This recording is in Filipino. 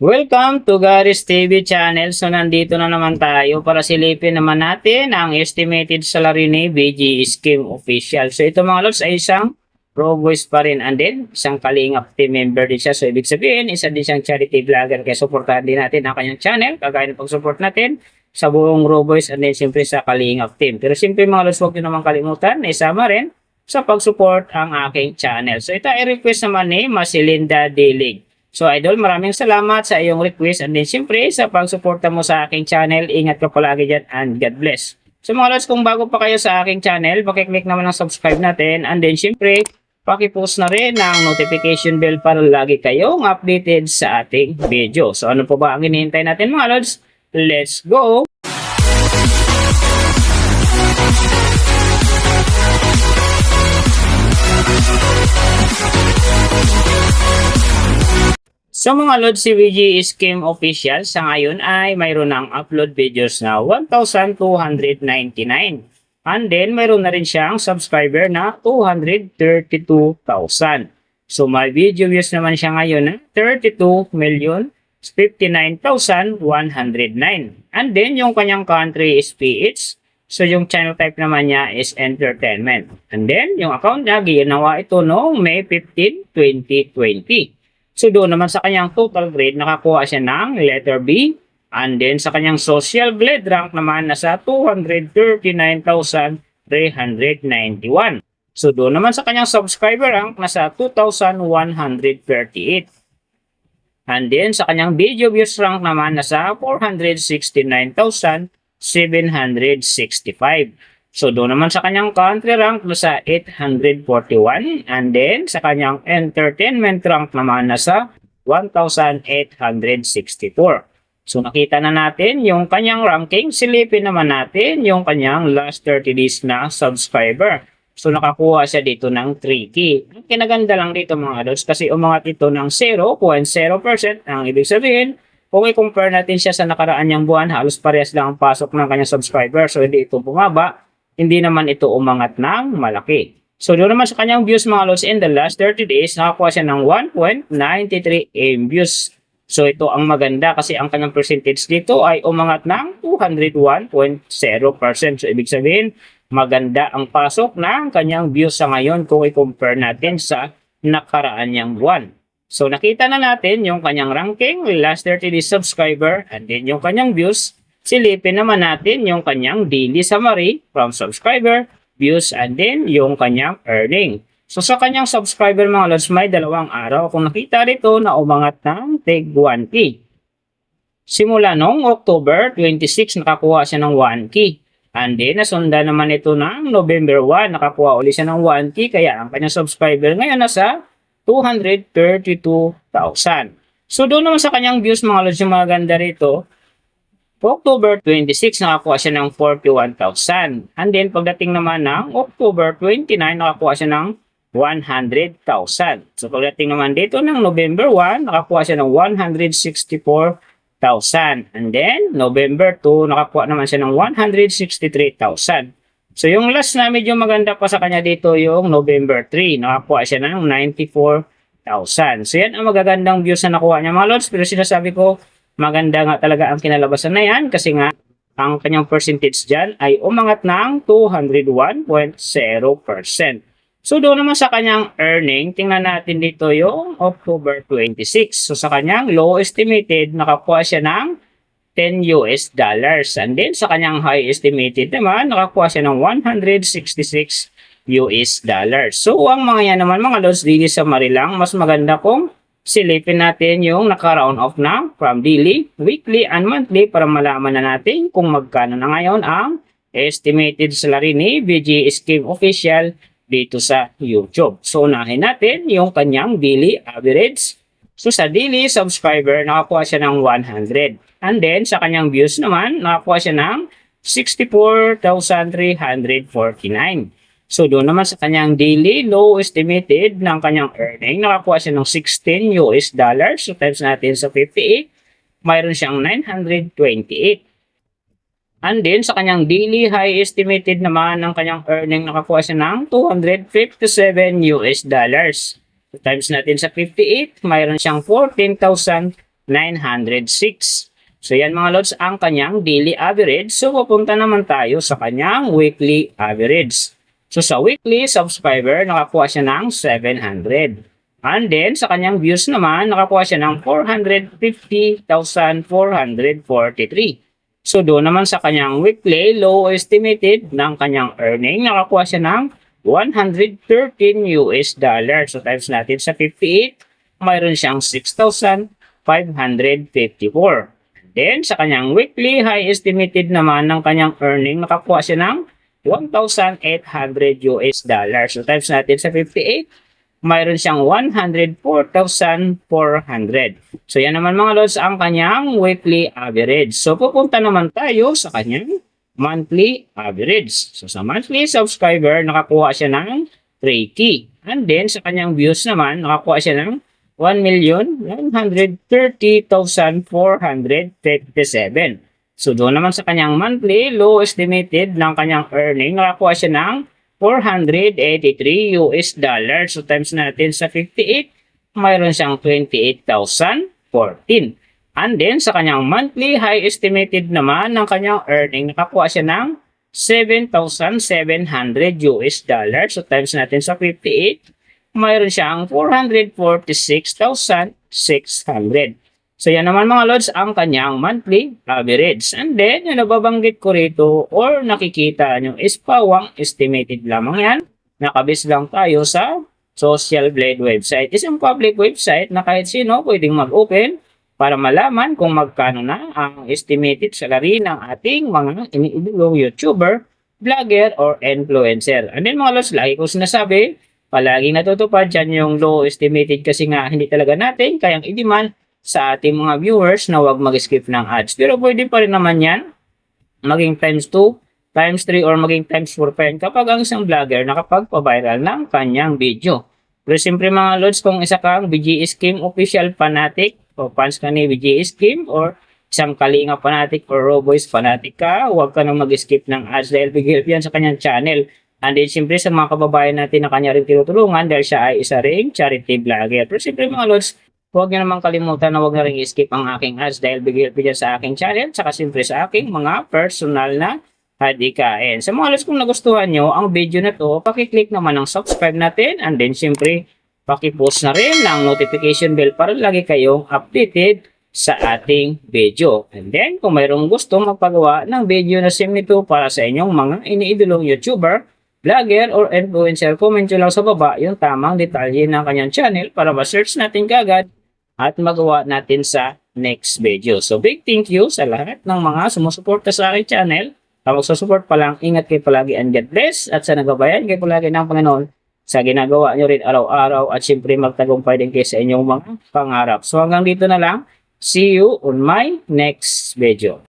Welcome to Gary's TV channel. So nandito na naman tayo para silipin naman natin ang estimated salary ni BG Scheme Official. So ito mga lods ay isang pro voice pa rin and then isang Kalingap team member din siya. So ibig sabihin isa din siyang charity vlogger kaya supportahan din natin ang kanyang channel kagaya ng pag-support natin sa buong Raw Boys and then siyempre sa Kalingap team. Pero siyempre mga lods huwag nyo naman kalimutan na isama rin sa pag-support ang aking channel. So ito ay request naman ni Masilinda Dilig. So idol, maraming salamat sa iyong request and then siyempre sa pagsuporta mo sa aking channel. Ingat ka palagi dyan and God bless. So mga lods, kung bago pa kayo sa aking channel, pakiclick naman ang subscribe natin and then siyempre pakipost na rin ang notification bell para lagi kayong updated sa ating video. So ano po ba ang hinihintay natin mga lods? Let's go! So mga lods, si VG Scheme Official sa ngayon ay mayroon ng upload videos na 1,299. And then mayroon na rin siyang subscriber na 232,000. So may video views naman siya ngayon na 32,059,109. And then yung kanyang country is PH. So yung channel type naman niya is entertainment. And then yung account niya ginawa ito noong May 15, 2020. So doon naman sa kanyang total grade, nakakuha siya ng letter B. And then sa kanyang social grade rank naman, nasa 239,391. So doon naman sa kanyang subscriber rank, nasa 2,138. And then sa kanyang video views rank naman, nasa 469,765. So doon naman sa kanyang country rank nasa 841 and then sa kanyang entertainment rank naman nasa 1,864. So nakita na natin yung kanyang ranking. Silipin naman natin yung kanyang last 30 days na subscriber. So nakakuha siya dito ng 3K. Ang kinaganda lang dito mga adults kasi umangat ito ng 0.0%. Ang ibig sabihin, kung i-compare natin siya sa nakaraan niyang buwan, halos parehas lang ang pasok ng kanyang subscriber. So hindi ito bumaba. Hindi naman ito umangat ng malaki. So doon naman sa kanyang views mga lods in the last 30 days, nakakuha siya ng 1.93 AM views. So ito ang maganda kasi ang kanyang percentage dito ay umangat ng 201.0%. So ibig sabihin, maganda ang pasok ng kanyang views sa ngayon kung i-compare natin sa nakaraan niyang buwan. So nakita na natin yung kanyang ranking, last 30 days subscriber, and then yung kanyang views. Silipin naman natin yung kanyang daily summary from subscriber, views, and then yung kanyang earning. So sa kanyang subscriber mga lods, may 2 araw. Kung nakita rito na umangat ng tig 1K. Simula noong October 26, nakakuha siya ng 1K. And then nasunda naman ito ng November 1, nakakuha ulit siya ng 1K. Kaya ang kanyang subscriber ngayon nasa 232,000. So doon naman sa kanyang views mga lods, yung mga ganda rito, October 26, nakakuha siya ng 41,000. And then, pagdating naman ng October 29, nakakuha siya ng 100,000. So, pagdating naman dito ng November 1, nakakuha siya ng 164,000. And then, November 2, nakakuha naman siya ng 163,000. So, yung last na medyo maganda pa sa kanya dito, yung November 3, nakakuha siya ng 94,000. So, yan ang magagandang views na nakuha niya mga lods. Pero sinasabi ko, maganda nga talaga ang kinalabasan na yan kasi nga ang kanyang percentage dyan ay umangat ng 201.0%. So doon naman sa kanyang earning, tingnan natin dito yung October 26. So sa kanyang low estimated, nakakuha siya ng $10. And then sa kanyang high estimated naman, nakakuha siya ng $166. So ang mga yan naman mga lods, daily summary lang, mas maganda kung silipin natin yung naka-round off na from daily, weekly, and monthly para malaman na natin kung magkano na ngayon ang estimated salary ni VG Scheme Official dito sa YouTube. So, unahin natin yung kanyang daily average. So, sa daily subscriber, nakakuha siya ng 100. And then, sa kanyang views naman, nakakuha siya ng 64,349. So, doon naman sa kanyang daily low estimated ng kanyang earning, nakakuha siya ng $16. So, times natin sa 58, mayroon siyang 928. And then, sa kanyang daily high estimated naman ng kanyang earning, nakakuha siya ng $257. So, times natin sa 58, mayroon siyang 14,000 906. So yan mga lods ang kanyang daily average. So pupunta naman tayo sa kanyang weekly average. So sa weekly subscriber, nakakuha siya ng 700. And then sa kanyang views naman, nakakuha siya ng 450,443. So doon naman sa kanyang weekly low estimated ng kanyang earning, nakakuha siya ng 113 US dollars. So times natin sa 58, mayroon siyang 6,554. Then, sa kanyang weekly high estimated naman ng kanyang earning, nakakuha siya ng 1,800 US dollars. So, times natin sa 58, mayroon siyang 104,400. So, yan naman mga lods ang kanyang weekly average. So, pupunta naman tayo sa kanyang monthly average. So, sa monthly subscriber, nakakuha siya ng 3K. And then, sa kanyang views naman, nakakuha siya ng 1,930,457. So, doon naman sa kanyang monthly, low estimated ng kanyang earning, nakakuha siya ng 483 US dollars. So, times natin sa 58, mayroon siyang 28,014. And then, sa kanyang monthly, high estimated naman ng kanyang earning, nakakuha siya ng 7,700 US dollars. So, times natin sa 58, mayroon siyang 446,600. So, yan naman mga lods ang kanyang monthly average. And then, yung nababanggit ko rito or nakikita nyo is pawang estimated lamang yan. Nakabis lang tayo sa Social Blade website. Isang public website na kahit sino pwedeng mag-open para malaman kung magkano na ang estimated salary ng ating mga iniidolong YouTuber, vlogger, or influencer. And then mga lods, lagi ko sinasabi, palaging natutupad dyan yung low estimated kasi nga hindi talaga natin kayang i-demand sa ating mga viewers na huwag mag-skip ng ads. Pero pwede pa rin naman yan maging times 2, times 3, or maging times 4 pa yan kapag ang isang vlogger nakapagpa-viral ng kanyang video. Pero siyempre mga lods, kung isa kang BGE Scheme official fanatic o fans ka ni BGE Scheme or isang Kalinga fanatic or Roboys fanatic ka, huwag ka nang mag-skip ng ads dahil big-help yan sa kanyang channel. And then, siyempre, sa mga kababayan natin na kanya rin tinutulungan dahil siya ay isa ring charity vlogger. Pero siyempre, mga lods, huwag nyo naman kalimutan na huwag na rin i-skip ang aking ads dahil bigyan dyan sa aking channel, saka siyempre sa aking mga personal na hadikain. Sa mga lods, kung nagustuhan nyo ang video na to, pakiclick naman ang subscribe natin. And then, siyempre, pakipost na rin ng notification bell para lagi kayong updated sa ating video. And then, kung mayroong gusto magpagawa ng video na sim nito para sa inyong mga iniidolong YouTuber, vlogger, or influencer, comment nyo lang sa baba yung tamang detalye ng kanyang channel para ma-search natin kagad at magawa natin sa next video. So, big thank you sa lahat ng mga sumusuporta sa aking channel. Kapag susupport pa lang, ingat kayo palagi and God bless. At sa nagabayan kayo palagi ng Panginoon sa ginagawa nyo rin araw-araw at siyempre magtagumpay din kayo sa inyong mga pangarap. So, hanggang dito na lang. See you on my next video.